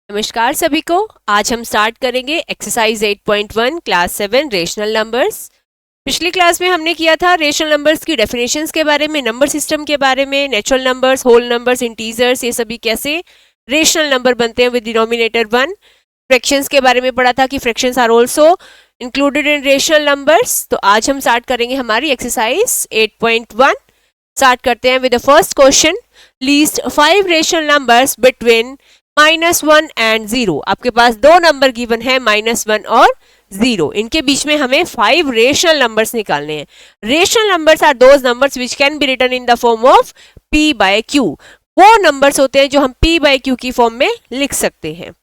नमस्कार सभी को। आज हम स्टार्ट करेंगे एक्सरसाइज 8.1 क्लास 7 रेशनल नंबर्स। पिछली क्लास में हमने किया था रेशनल नंबर्स की डेफिनेशंस के बारे में, नंबर सिस्टम के बारे में, natural numbers, whole numbers, integers, ये सभी कैसे रेशनल नंबर बनते हैं विद डिनोमिनेटर 1। फ्रैक्शंस के बारे में पढ़ा था कि fractions are also included in rational numbers. तो आज हम स्टार्ट करेंगे हमारी एक्सरसाइज 8.1। स्टार्ट करते हैं with the first question. Least 5 rational numbers between -1 and 0। आपके पास दो नंबर गिवन है, -1 और 0। इनके बीच में हमें 5 रेशनल नंबर्स निकालने हैं। Rational numbers are those numbers which can be written in the form of p/q। वो नंबर्स होते हैं जो हम p/q की फॉर्म में लिख सकते हैं।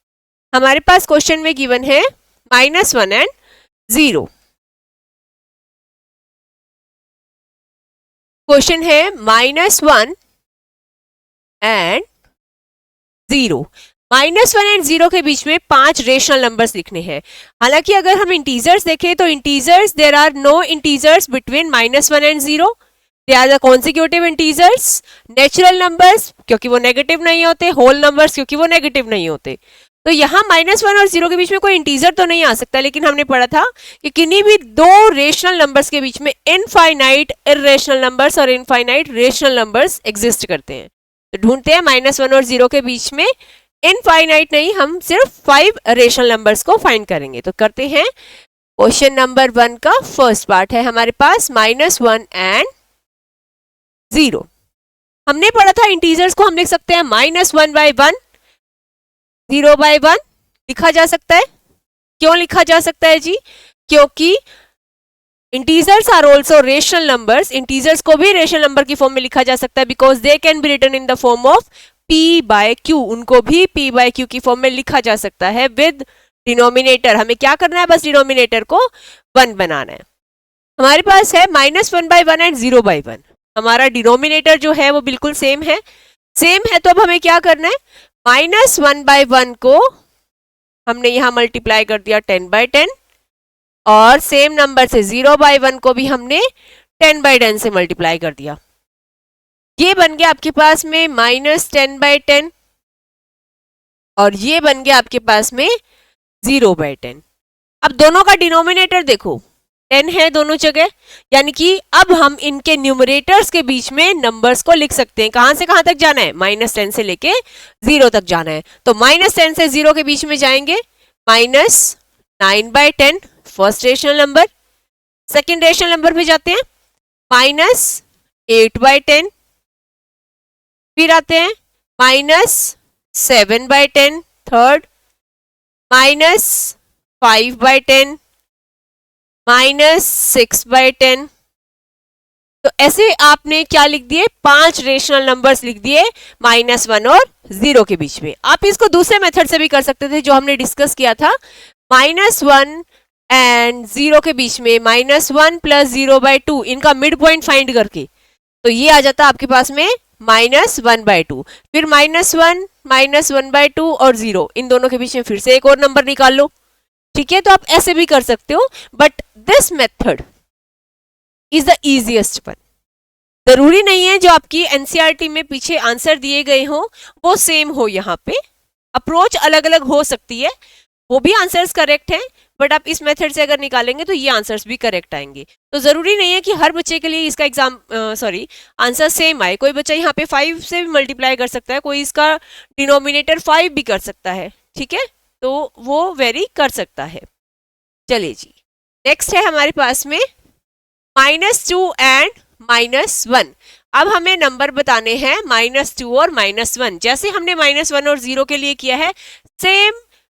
हमारे पास क्वेश्चन में गिवन है -1 एंड 0। क्वेश्चन है -1 एंड 0। -1 एंड 0 के बीच में 5 रेशनल नंबर्स लिखने हैं। हालांकि अगर हम इंटीजर्स देखें तो integers, there are no integers between -1 and 0। They are the consecutive integers. Natural numbers क्योंकि वो नेगेटिव नहीं होते, होल नंबर्स क्योंकि वो नेगेटिव नहीं होते। तो यहाँ -1 और 0 के बीच में कोई इंटीजर तो नहीं आ सकता, लेकिन हमने पढ़ा था कि किन्हीं भी दो रेशनल नंबर्स के बीच में इनफाइनाइट इररेशनल नंबर्स और इनफाइनाइट रेशनल नंबर्स एग्जिस्ट करते हैं। तो ढूंढते हैं -1 और 0 के बीच में इनफाइनाइट नहीं, हम सिर्फ 5 रेशनल नंबर्स को फाइंड करेंगे। तो करते हैं। क्वेश्चन नंबर 1 का फर्स्ट पार्ट है हमारे पास -1 एंड 0। हमने पढ़ा था इंटीजर्स को हम लिख सकते हैं -1/1, 0/1 लिखा जा सकता है। क्यों लिखा जा सकता है जी? क्योंकि integers are also rational numbers. Integers को भी रेशनल नंबर की फॉर्म में लिखा जा सकता है because they can be written in the form of p/q। उनको भी p/q की फॉर्म में लिखा जा सकता है विद डिनोमिनेटर। हमें क्या करना है? बस डिनोमिनेटर को 1 बनाना है। हमारे पास है -1/1 एंड 0/1। हमारा डिनोमिनेटर जो है वो बिल्कुल सेम है। तो अब हमें क्या करना है? -1/1 को हमने यहां मल्टीप्लाई कर दिया 10/10 और सेम नंबर से 0/1 को भी हमने 10/10 से मल्टीप्लाई कर दिया। ये बन गया आपके पास में -10/10 और ये बन गया आपके पास में 0/10। अब दोनों का डिनोमिनेटर देखो, 10 है दोनों जगह, यानी कि अब हम इनके न्यूमरेटर्स के बीच में नंबर्स को लिख सकते हैं। कहां से कहां तक जाना है? -10 से लेके 0 तक जाना है। तो -10 से 0 के बीच में जाएंगे -9/10 first rational number. Second rational number पे जाते हैं -8/10। फिर आते हैं -7/10 थर्ड, -5/10, -6/10। तो ऐसे आपने क्या लिख दिए? 5 रेशनल नंबर्स लिख दिए -1 और 0 के बीच में। आप इसको दूसरे मेथड से भी कर सकते थे जो हमने डिस्कस किया था। -1 एंड 0 के बीच में -1 + 0/2 इनका मिड पॉइंट फाइंड करके, तो ये आ जाता आपके पास में -1/2। फिर -1, -1/2 और 0, इन दोनों के बीच में फिर से एक और नंबर निकाल लो। ठीक है, तो आप ऐसे भी कर सकते हो, but this method is the easiest one. जरूरी नहीं है जो आपकी एनसीईआरटी में पीछे आंसर दिए गए हो वो सेम हो। यहाँ पे अप्रोच अलग अलग हो सकती है, वो भी आंसर्स करेक्ट हैं, बट आप इस मेथड से अगर निकालेंगे तो ये आंसर्स भी करेक्ट आएंगे। तो जरूरी नहीं है कि हर बच्चे के लिए इसका आंसर सेम आए। कोई बच्चा यहाँ पे 5 से भी मल्टीप्लाई कर सकता है, कोई इसका डिनोमिनेटर 5 भी कर सकता है। ठीक है, तो वो वेरी कर सकता है। चलिए जी, नेक्स्ट है हमारे पास में -2 एंड -1। अब हमें नंबर बताने हैं -2 और -1। जैसे हमने -1 और 0 के लिए किया है, सेम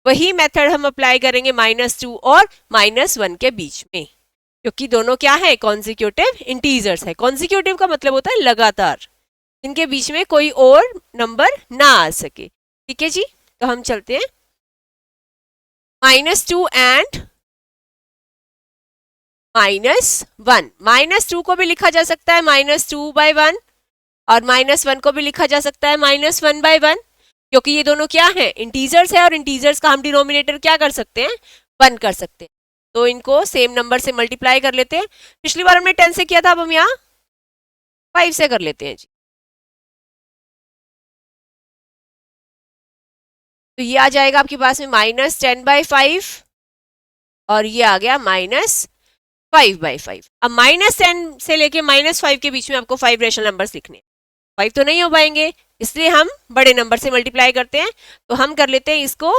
वही मेथड हम अप्लाई करेंगे -2 और -1 के बीच में, क्योंकि दोनों क्या है? कॉन्सिक्यूटिव इंटीजर्स है। कॉन्सिक्यूटिव का मतलब होता है लगातार, इनके बीच में कोई और नंबर ना आ सके। ठीक है जी, तो हम चलते हैं -2 एंड -1। -2 को भी लिखा जा सकता है -2/1 और -1 को भी लिखा जा सकता है -1/1, क्योंकि ये दोनों क्या है? इंटीजर्स है, और इंटीजर्स का हम डिनोमिनेटर क्या कर सकते हैं? 1 कर सकते हैं। तो इनको सेम नंबर से मल्टीप्लाई कर लेते हैं। पिछली बार हमने 10 से किया था, अब हम यहाँ 5 से कर लेते हैं जी। तो ये आ जाएगा आपके पास में -10/5 और ये आ गया -5/5। अब -10 से लेके -5 के बीच में आपको 5 रेशनल नंबर्स लिखने हैं। 5 तो नहीं हो पाएंगे, इसलिए हम बड़े नंबर से मल्टीप्लाई करते हैं। तो हम कर लेते हैं इसको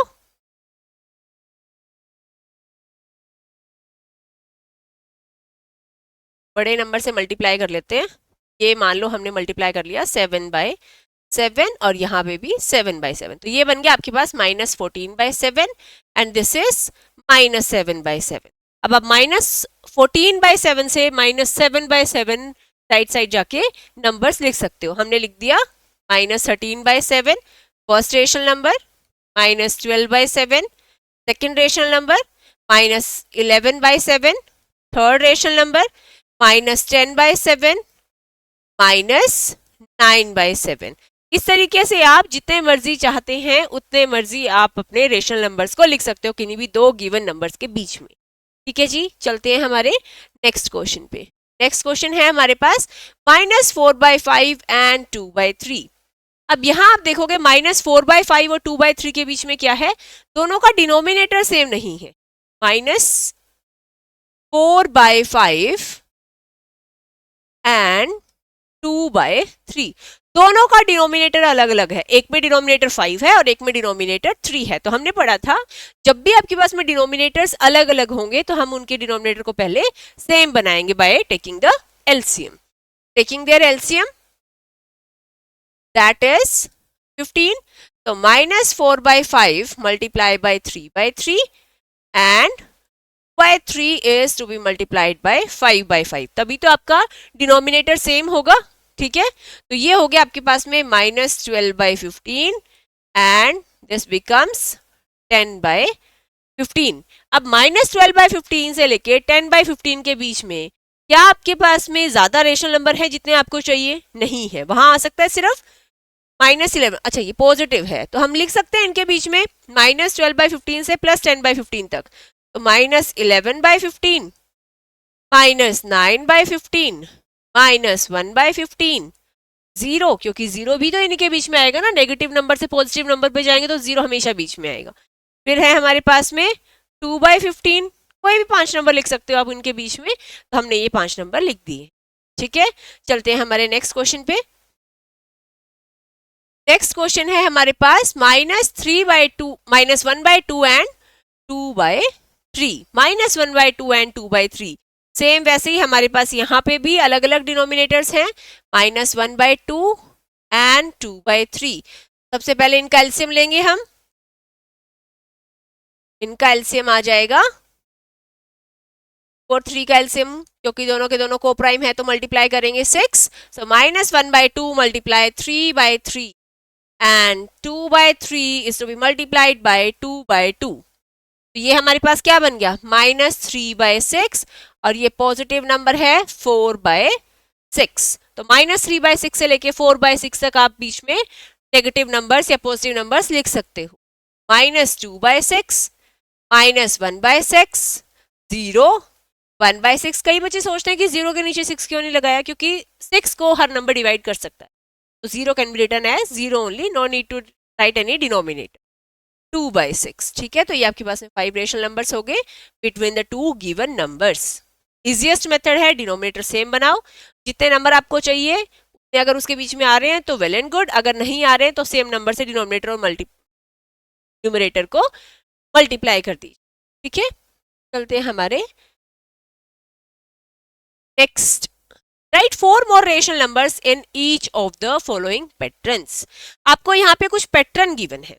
बड़े नंबर से मल्टीप्लाई कर लेते हैं। ये मान लो हमने मल्टीप्लाई कर लिया 7/7 और यहाँ पे भी 7/7, तो ये बन गया आपके पास -14/7 एंड दिस इज -7/7। अब आप -14/7 से -7/7 साइड साइड जाके नंबर्स लिख सकते हो। हमने लिख दिया -13/7 first rational number, -12/7 second rational number, -11/7 third rational number, -10/7 -9/7। इस तरीके से आप जितने मर्जी चाहते हैं उतने मर्जी आप अपने रेशनल नंबर्स को लिख सकते हो किन्हीं भी दो गिवन नंबर्स के बीच में। ठीक है जी, चलते हैं हमारे नेक्स्ट क्वेश्चन पे। नेक्स्ट क्वेश्चन है हमारे पास -4/5 एंड 2/3। अब यहां आप देखोगे -4/5 और 2/3 के बीच में क्या है, दोनों का डिनोमिनेटर सेम नहीं है। -4/5 एंड 2/3 दोनों का डिनोमिनेटर अलग अलग है। एक में डिनोमिनेटर 5 है और एक में डिनोमिनेटर 3 है। तो हमने पढ़ा था जब भी आपके पास में डिनोमिनेटर्स अलग अलग होंगे तो हम उनके डिनोमिनेटर को पहले सेम बनाएंगे by taking the LCM. Taking their LCM that is 15। तो -4/5 multiply by 3/3 and by 3 is to be multiplied by 5/5, तभी तो आपका डिनोमिनेटर सेम होगा। ठीक है, तो ये हो गया आपके पास में -12/15 एंड दिस बिकम्स 10/15। अब -12/15 से लेके 10/15 के बीच में क्या आपके पास में ज्यादा रेशनल नंबर है जितने आपको चाहिए? नहीं है, वहां आ सकता है सिर्फ -11। अच्छा, ये पॉजिटिव है तो हम लिख सकते हैं इनके बीच में -12/15 से +10/15 तक। तो -11/15 -9/15 -1/15 0, क्योंकि 0 भी तो इनके बीच में आएगा ना, नेगेटिव नंबर से पॉजिटिव नंबर पे जाएंगे तो 0 हमेशा बीच में आएगा। फिर है हमारे पास में 2/15, कोई भी 5 नंबर लिख सकते हो आप इनके बीच में, तो हमने ये 5 नंबर लिख दिए। ठीक है, चलते हैं हमारे नेक्स्ट क्वेश्चन पे। नेक्स्ट क्वेश्चन है हमारे पास -3/2 -1/2 एंड 2/3। -1/2 एंड 2/3 सेम वैसे ही हमारे पास यहाँ पे भी अलग अलग डिनोमिनेटर्स हैं, -1/2 एंड 2/3। सबसे पहले इनका एलसीएम लेंगे हम। इनका एलसीएम आ जाएगा 4 3 का एलसीएम, क्योंकि दोनों के दोनों को प्राइम है तो मल्टीप्लाई करेंगे 6। सो -1/2 multiply 3/3 and 2/3 is to be multiplied by 2/2। तो ये हमारे पास क्या बन गया -3/6 और ये पॉजिटिव नंबर है 4/6। तो -3/6 से लेके 4/6 तक आप बीच में नेगेटिव नंबर्स या पॉजिटिव नंबर्स लिख सकते हो। -2/6 -1/6 0 1/6। कई बच्चे सोचते हैं कि 0 के नीचे 6 क्यों नहीं लगाया, क्योंकि 6 को हर नंबर डिवाइड कर सकता है, तो 0 can be written as 0 only, no need to write any denominator. 2/6। ठीक है, तो ये आपके पास में 5 रेशनल नंबर्स हो गए between the two given numbers. Easiest method है डिनोमिनेटर सेम बनाओ, जितने नंबर आपको चाहिए उतने अगर उसके बीच में आ रहे हैं तो वेल एंड गुड, अगर नहीं आ रहे हैं तो सेम नंबर से डिनोमिनेटर और न्यूमरेटर को मल्टीप्लाई कर दीजिए। ठीक है, चलते हैं हमारे next. Right 4 more rational numbers in each of the following patterns. आपको यहाँ पे कुछ पैटर्न गिवन है।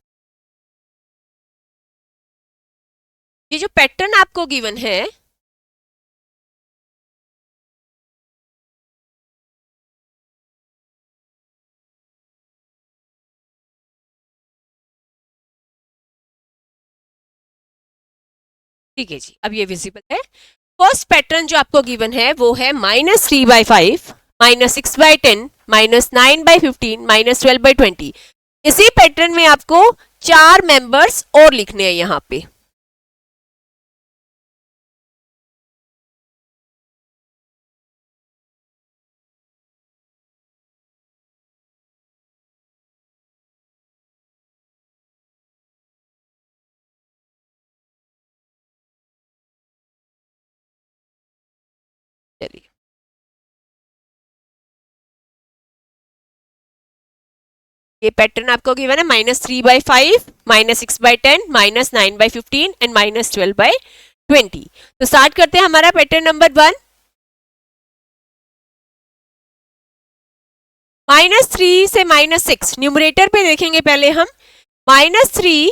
ये जो पैटर्न आपको गिवन है ठीक है जी, अब ये विजिबल है। फर्स्ट पैटर्न जो आपको गिवन है वो है -3/5 -6/10 -9/15 -12/20। इसी पैटर्न में आपको 4 मेंबर्स और लिखने हैं यहाँ पे। चलिए, ये पैटर्न आपको गिवन है -3/5, -6/10, -9/15 एंड -12/20। तो स्टार्ट करते हैं हमारा पैटर्न नंबर 1। -3 से -6 न्यूमरेटर पे देखेंगे पहले हम। -3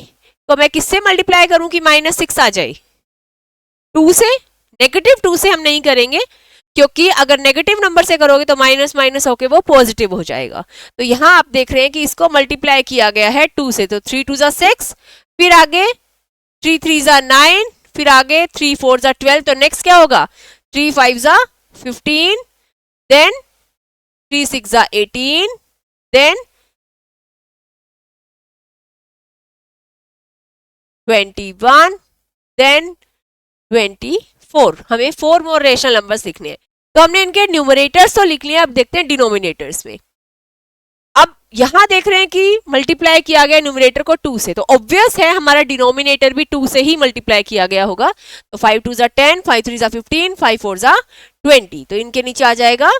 को मैं किससे मल्टीप्लाई करूं कि -6 आ जाए? 2 से। -2 से हम नहीं करेंगे, क्योंकि अगर नेगेटिव नंबर से करोगे तो माइनस माइनस होके वो पॉजिटिव हो जाएगा। तो यहां आप देख रहे हैं कि इसको मल्टीप्लाई किया गया है 2 से, तो 3 2 6, फिर आगे 3 3 9, फिर आगे 3 4 12। तो नेक्स्ट क्या होगा? 3 5 15, देन 3 6 18, देन 21, देन 24। हमें 4 मोर रेशनल नंबर्स लिखने हैं। तो हमने इनके न्यूमरेटर्स तो लिख लिए, अब देखते हैं डिनोमिनेटर्स में। अब यहां देख रहे हैं कि मल्टीप्लाई किया गया न्यूमरेटर को 2 से, तो ऑब्वियस है हमारा डिनोमिनेटर भी 2 से ही मल्टीप्लाई किया गया होगा। तो 5 2 10, 5 3 15, 5 4 20। तो इनके नीचे आ जाएगा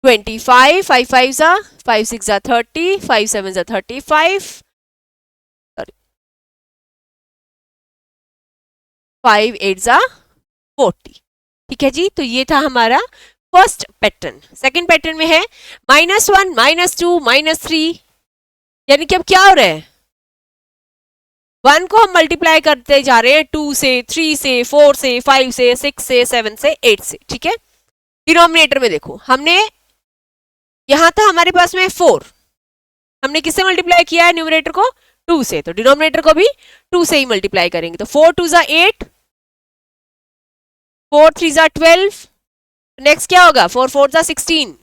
25, 5 5 5 6 30, 5 7 35, 5 8 40। ठीक है जी, तो ये था हमारा फर्स्ट पैटर्न। सेकंड पैटर्न में है -1, -2, -3, यानी कि अब क्या हो रहा है? 1 को हम मल्टीप्लाई करते जा रहे हैं 2 से, 3 से, 4 से, 5 से, 6 से, 7 से, 8 से। ठीक है, डिनोमिनेटर में देखो, हमने यहां था हमारे पास में 4, हमने किससे मल्टीप्लाई किया है न्यूमरेटर को? 2 से, तो डिनोमिनेटर को भी 2 से ही मल्टीप्लाई करेंगे। तो 4 2 8, 4 3 12, नेक्स्ट क्या होगा? 4 4 16,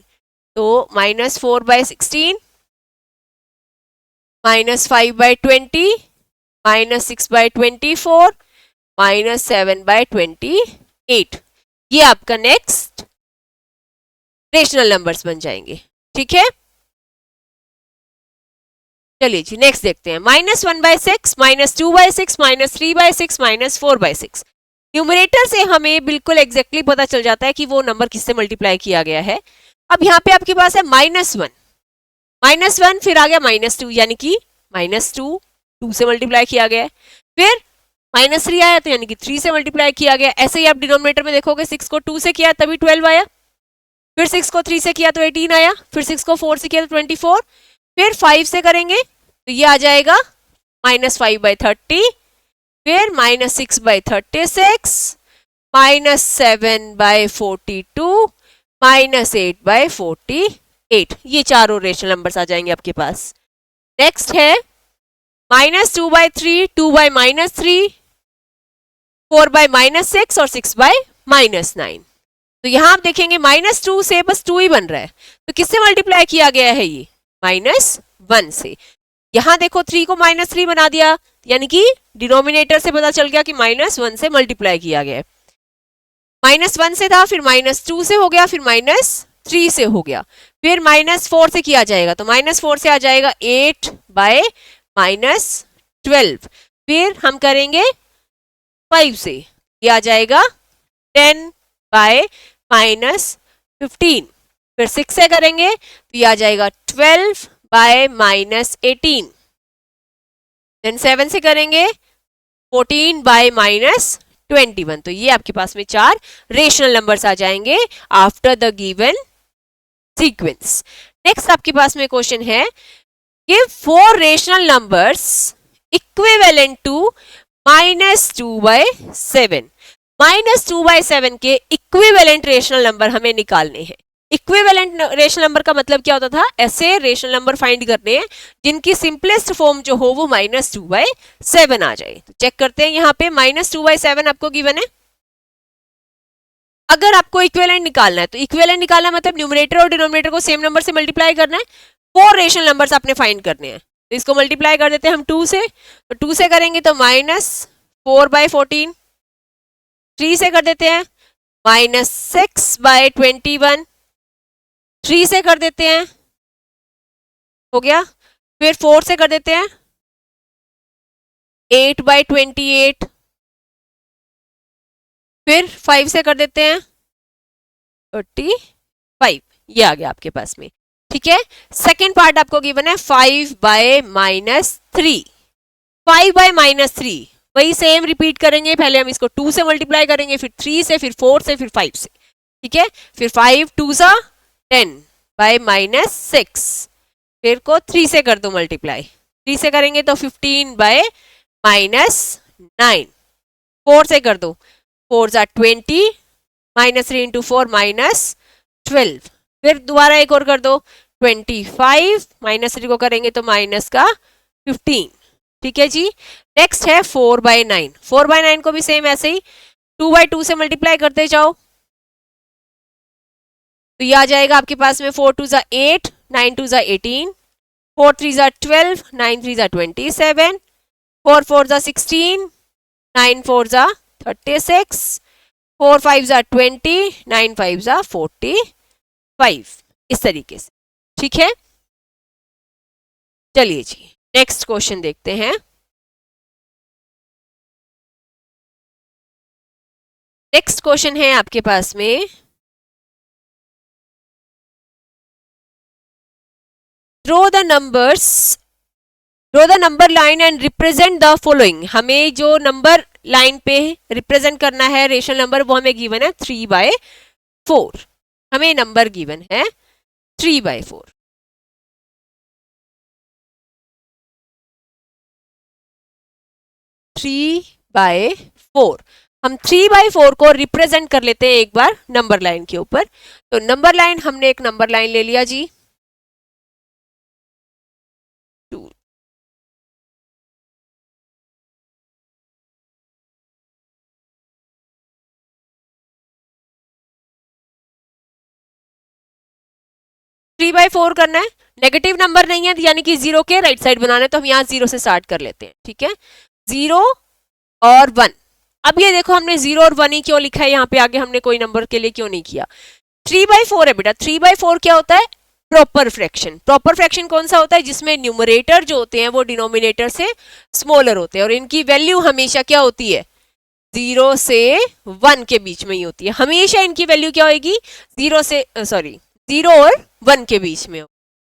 तो -4/16, -5/20, -6/24, -7/28। ये आपका नेक्स्ट रेशनल नंबर्स बन जाएंगे। ठीक है, चलिए जी नेक्स्ट देखते हैं। -1/6, -2/6, -3/6, -4/6। न्यूमरेटर से हमें बिल्कुल एग्जैक्टली पता चल जाता है कि वो नंबर किससे मल्टीप्लाई किया गया है। अब यहाँ पे आपके पास है -1, -1, फिर आ गया -2, यानी कि -2, 2 से मल्टीप्लाई किया गया है। फिर -3 आया, तो यानी कि 3 से मल्टीप्लाई किया गया। ऐसे ही आप डिनोमिनेटर में देखोगे, 6 को 2 से किया तभी 12 आया, फिर 6 को 3 से किया तो 18 आया, फिर 6 को 4 से किया तो 24, फिर 5 से करेंगे तो ये आ जाएगा -5/30, फिर -6/36, -7/42, -8/48। ये चारों रेशनल नंबर्स आ जाएंगे आपके पास। नेक्स्ट है -2/3, 2/-3, 4/-6 और 6/-9। तो यहां आप देखेंगे -2 से बस 2 ही बन रहा है, तो किससे मल्टीप्लाई किया गया है? ये -1 से। यहां देखो 3 को -3 बना दिया, यानी कि डिनोमिनेटर से पता चल गया कि -1 से मल्टीप्लाई किया गया है। -1 से था, फिर -2 से हो गया, फिर -3 से हो गया, फिर -4 से किया जाएगा, तो -4 से आ जाएगा 8/-12। फिर हम करेंगे 5 से, ये आ जाएगा 10/-15। फिर 6 से करेंगे तो ये आ जाएगा 12/-18। देन 7 से करेंगे 14/-21। तो ये आपके पास में 4 रेशनल नंबर्स आ जाएंगे after the given sequence. Next आपके पास में क्वेश्चन है, give 4 rational numbers equivalent to -2/7। -2/7 के इक्विवेलेंट रेशनल नंबर हमें निकालने हैं। इक्विवेलेंट रेशनल नंबर का मतलब क्या होता था? ऐसे रेशनल नंबर फाइंड करने हैं जिनकी सिंपलेस्ट फॉर्म जो हो वो -2/7 आ जाए। तो चेक करते हैं, यहाँ पे -2/7 आपको गिवन है। अगर आपको इक्विवेलेंट निकालना है, तो इक्विवेलेंट निकालना मतलब न्यूमरेटर और डिनोमिनेटर को सेम नंबर से मल्टीप्लाई करना है। 4 रेशनल नंबर्स आपने फाइंड करने हैं, तो इसको मल्टीप्लाई कर देते हैं हम 2 से। तो 2 से करेंगे तो -4/14, 3 से कर देते हैं -6/21, 3 से कर देते हैं, हो गया। फिर 4 से कर देते हैं 8/28, फिर 5 से कर देते हैं 35, ये आ गया आपके पास में। ठीक है, सेकेंड पार्ट आपको गिवन है 5/-3। 5/-3 वही सेम रिपीट करेंगे, पहले हम इसको 2 से मल्टीप्लाई करेंगे, फिर 3 से, फिर 4 से, फिर 5 से। ठीक है, फिर 5 2 सा 10/-6, फिर को 3 से कर दो मल्टीप्लाई, 3 से करेंगे तो 15/-9, 4 से कर दो, 4 सा 20, -3 × 4 -12, फिर दोबारा एक और कर दो 25, -3 को करेंगे तो माइनस का 15। ठीक है जी, नेक्स्ट है 4/9। 4/9 को भी सेम ऐसे ही 2/2 से मल्टीप्लाई करते जाओ, तो ये आ जाएगा आपके पास में 4 2 सा 8, 9 2 सा 18, 4 3 सा 12, 9 3 सा 27, 4 4 सा 16, 9 4 सा 36, 4 5 सा 20, 9 5 सा 45, इस तरीके से। ठीक है, चलिए जी नेक्स्ट क्वेश्चन देखते हैं। नेक्स्ट क्वेश्चन है आपके पास में draw the number line and represent the following. हमें जो नंबर लाइन पे रिप्रेजेंट करना है रेशनल नंबर, वो हमें गिवन है 3/4। हमें नंबर गिवन है 3/4। हम 3/4 को रिप्रेजेंट कर लेते हैं एक बार नंबर लाइन के ऊपर। तो नंबर लाइन, हमने एक नंबर लाइन ले लिया जी, 3/4 करना है, नेगेटिव नंबर नहीं है यानी कि 0 के राइट साइड बनाना है, तो हम यहाँ 0 से स्टार्ट कर लेते हैं। ठीक है, 0 और 1। अब ये देखो हमने 0 और 1 ही क्यों लिखा है यहाँ पे, आगे हमने कोई नंबर के लिए क्यों नहीं किया। 3/4 है बेटा, 3/4 क्या होता है? Proper fraction. प्रॉपर फ्रैक्शन कौन सा होता है? जिसमें न्यूमरेटर जो होते हैं वो डिनोमिनेटर से स्मॉलर होते हैं, और इनकी वैल्यू हमेशा क्या होती है? 0 से 1 के बीच में ही होती है। हमेशा इनकी वैल्यू क्या होगी? 0 और 1 के बीच में हो।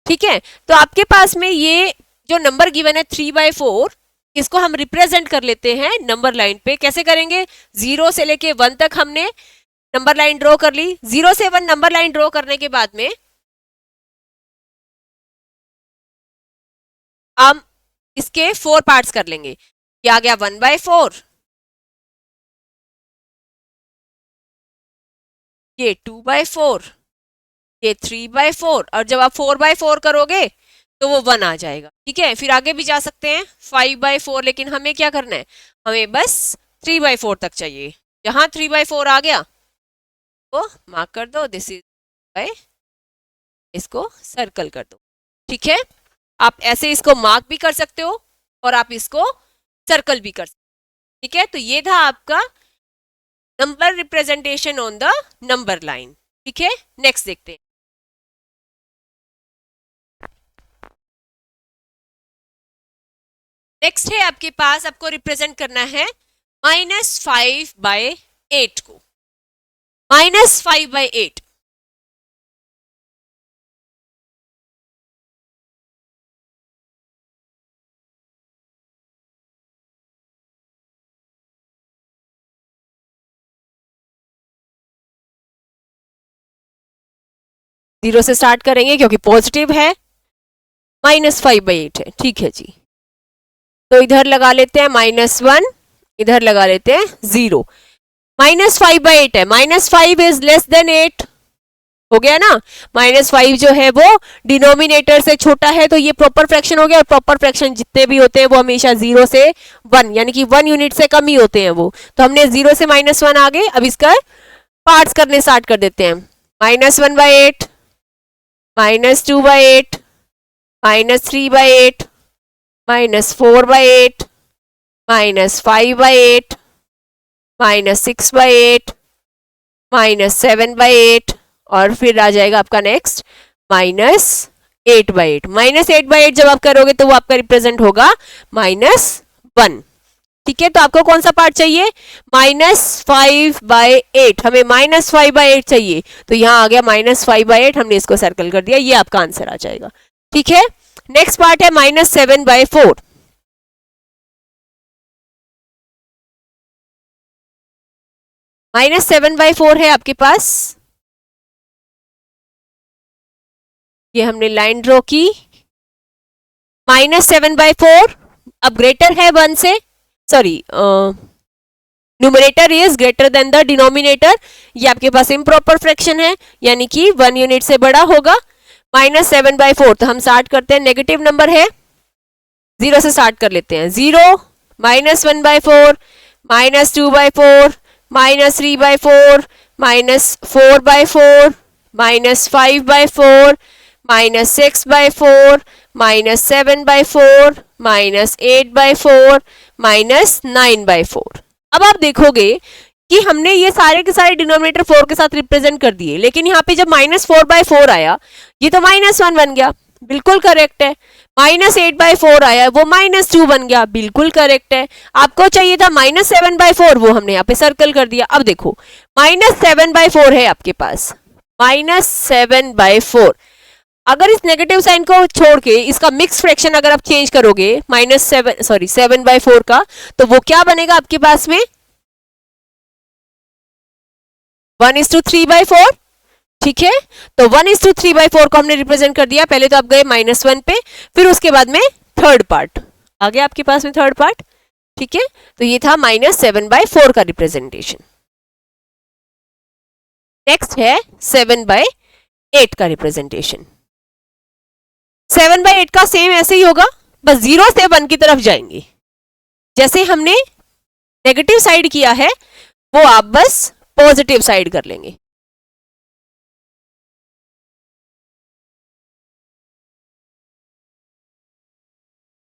ठीक है, तो आपके पास में ये जो नंबर गिवन है 3/4, इसको हम रिप्रेजेंट कर लेते हैं नंबर लाइन पे। कैसे करेंगे? 0 से लेके 1 तक हमने नंबर लाइन ड्रॉ कर ली। 0 से 1 नंबर लाइन ड्रॉ करने के बाद में हम इसके 4 पार्ट्स कर लेंगे। ये आ गया 1/4, ये 2/4, ये 3/4, और जब आप 4/4 करोगे तो वो 1 आ जाएगा। ठीक है, फिर आगे भी जा सकते हैं 5/4, लेकिन हमें क्या करना है? हमें बस 3/4 तक चाहिए। जहां 3/4 आ गया वो मार्क कर दो, दिस इज बाय, इसको सर्कल कर दो। ठीक है, आप ऐसे इसको मार्क भी कर सकते हो और आप इसको सर्कल भी कर सकते हो। ठीक है, तो ये था आपका number representation on the number line. ठीक है, नेक्स्ट देखते हैं। नेक्स्ट है आपके पास, आपको रिप्रेजेंट करना है -5/8 को। -5/8 0 से स्टार्ट करेंगे क्योंकि पॉजिटिव है, -5/8 है। ठीक है जी, तो इधर लगा लेते हैं -1, इधर लगा लेते हैं 0। -5/8 है, -5 इज लेस देन 8, हो गया ना। -5 जो है वो डिनोमिनेटर से छोटा है, तो ये प्रॉपर फ्रैक्शन हो गया। और प्रॉपर फ्रैक्शन जितने भी होते हैं वो हमेशा 0 से 1 यानी कि 1 यूनिट से कम ही होते हैं वो। तो हमने 0 से -1 आ गए। अब इसका पार्ट्स करने स्टार्ट कर देते हैं। -1/8, -2/8, -3/8, -4/8, -5/8, -6/8, -7/8, और फिर आ जाएगा आपका नेक्स्ट -8/8। -8/8 जब आप करोगे तो वो आपका रिप्रेजेंट होगा -1। ठीक है, तो आपको कौन सा पार्ट चाहिए? -5/8, हमें -5/8 चाहिए, तो यहां आ गया -5/8, हमने इसको सर्कल कर दिया, ये आपका आंसर आ जाएगा। ठीक है, नेक्स्ट पार्ट है -7/4। -7/4 है आपके पास, ये हमने लाइन ड्रॉ की। -7/4 अब ग्रेटर है 1 से, sorry numerator is greater than the denominator, ये आपके पास इम्प्रॉपर फ्रैक्शन है, यानी कि 1 यूनिट से बड़ा होगा। -7/4, तो हम स्टार्ट करते हैं, नेगेटिव नंबर है, 0 से स्टार्ट कर लेते हैं। 0, -1/4, -2/4, -3/4, -4/4, -5/4, -6/4, -7/4, -8/4, -9/4। अब आप देखोगे कि हमने ये सारे के सारे डिनोमिनेटर 4 के साथ रिप्रेजेंट कर दिए, लेकिन यहाँ पे जब -4/4 आया, ये तो -1 बन गया, बिल्कुल करेक्ट है। -8/4 आया, वो -2 बन गया, बिल्कुल करेक्ट है। आपको चाहिए था -7/4, वो हमने यहाँ पे सर्कल कर दिया। अब देखो -7/4 है आपके पास, -7/4, अगर इस नेगेटिव साइन को छोड़ के इसका मिक्स फ्रैक्शन अगर आप चेंज करोगे -7/4 का, तो वो क्या बनेगा आपके पास में? 1:3/4। ठीक है, तो 1:3/4 को हमने रिप्रेजेंट कर दिया। पहले तो आप गए -1 पे, फिर उसके बाद में थर्ड पार्ट आ गया आपके पास में, थर्ड पार्ट। ठीक है, तो ये था -7/4 का रिप्रेजेंटेशन। नेक्स्ट है 7/8 का रिप्रेजेंटेशन। 7/8 का सेम ऐसे ही होगा, बस 0 से 1 की तरफ जाएंगे। जैसे हमने नेगेटिव साइड किया है, वो आप बस पॉजिटिव साइड कर लेंगे।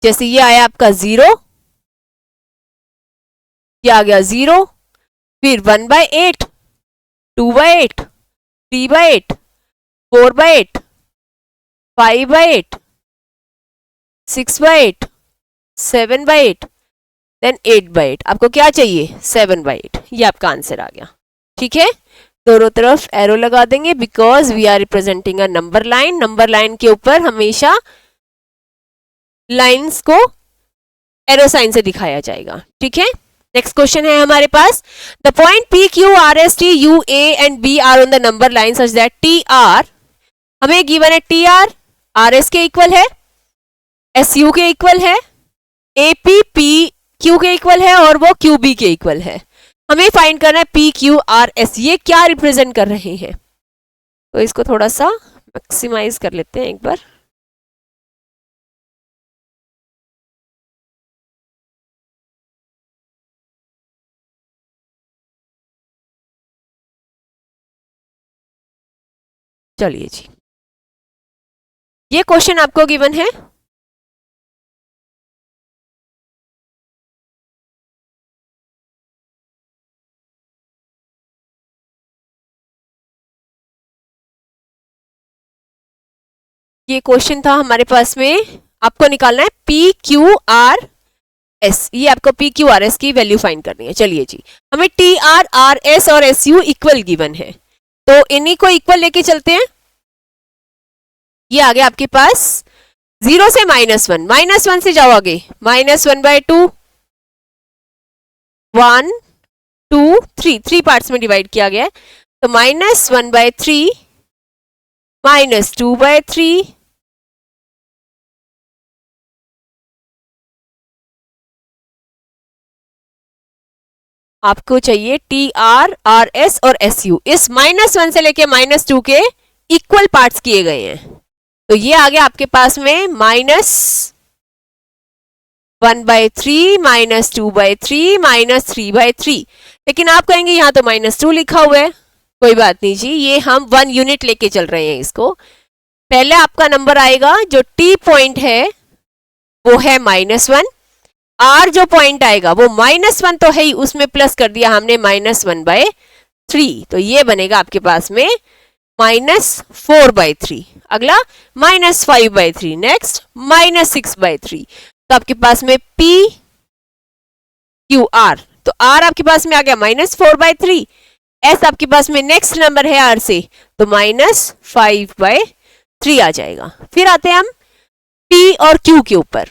जैसे ये आया आपका 0, ये आ गया 0, फिर 1/8, 2/8, 3/8, 4/8, 5/8, 6/8, 7/8, देन 8/8। आपको क्या चाहिए? 7/8, ये आपका आंसर आ गया। ठीक है, दोनों तरफ एरो लगा देंगे, because we are representing a number line. Number line के ऊपर हमेशा लाइंस को एरो साइन से दिखाया जाएगा। ठीक है, नेक्स्ट क्वेश्चन है हमारे पास, the point P, Q, R, S, T, U, A and B are on the number line such that TR, हमें गिवन है TR RS के इक्वल है, SU के इक्वल है, AP PQ के इक्वल है, और वो QB के इक्वल है। हमें फाइंड करना है P, Q, R, S, ये क्या रिप्रेजेंट कर रहे हैं। तो इसको थोड़ा सा मैक्सिमाइज कर लेते हैं एक बार। चलिए जी, ये क्वेश्चन आपको गिवन है, ये क्वेश्चन था हमारे पास में, आपको निकालना है P, Q, R, S, ये आपको P, Q, R, S की वैल्यू फाइंड करनी है। चलिए जी, हमें TR, RS और SU इक्वल गिवन है, तो इन्हीं को इक्वल लेके चलते हैं। ये आ गया आपके पास 0 से -1, -1 से जाओ आगे, -1/2, 1, 2, 3, 3 पार्ट्स में डिवाइड किया गया है, तो -1/3, -2/3, आपको चाहिए TR, RS और SU, इस -1 से लेके -2 के इक्वल पार्ट्स किए गए हैं, तो ये आ गया आपके पास में -1/3, -2/3, -3/3। लेकिन आप कहेंगे यहां तो -2 लिखा हुआ है, कोई बात नहीं जी, ये हम 1 यूनिट लेके चल रहे हैं इसको। पहले आपका नंबर आएगा, जो T पॉइंट है वो है -1, R जो पॉइंट आएगा वो -1 तो है ही, उसमें प्लस कर दिया हमने -1/3, तो ये बनेगा आपके पास में -4/3। अगला -5/3, नेक्स्ट -6/3। तो आपके पास में P, क्यू आर, तो आर आपके पास में आ गया -4/3, एस आपके पास में नेक्स्ट नंबर है आर से, तो -5/3 आ जाएगा। फिर आते हैं हम पी और क्यू के ऊपर।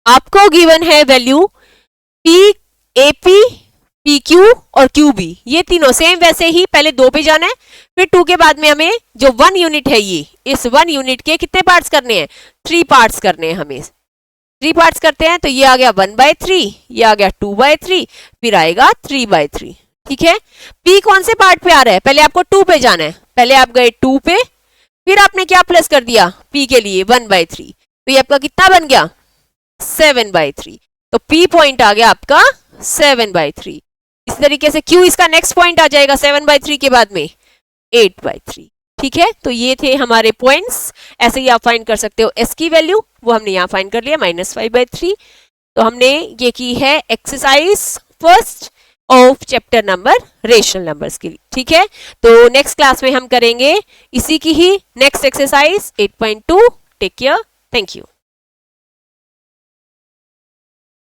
आपको गिवन है value P A P, P Q और क्यू बी, ये तीनों सेम वैसे ही पहले 2 पे जाना है, फिर 2 के बाद में हमें जो 1 यूनिट है ये, इस 1 यूनिट के कितने पार्ट्स करने हैं, 3 पार्ट्स करने हैं हमें। 3 पार्ट्स करते हैं तो ये आ गया 1/3, ये आ गया 2/3, फिर आएगा 3/3। ठीक है, पी कौन से पार्ट पे आ रहा है, पहले आपको 2 पे जाना है, पहले आप गए 2 पे, फिर आपने क्या प्लस कर दिया पी के लिए 1/3, तो ये आपका कितना बन गया 7/3, तो पी पॉइंट आ गया आपका 7/3। इस तरीके से क्यू इसका नेक्स्ट पॉइंट आ जाएगा 7/3 के बाद में 8/3। ठीक है, तो ये थे हमारे पॉइंट्स, ऐसे ही आप फाइंड कर सकते हो एस की वैल्यू, वो हमने यहाँ फाइंड कर लिया -5/3। तो हमने ये की है exercise first of chapter number rational numbers के लिए। ठीक है, तो नेक्स्ट क्लास में हम करेंगे इसी की ही next exercise 8.2। Take care, thank you.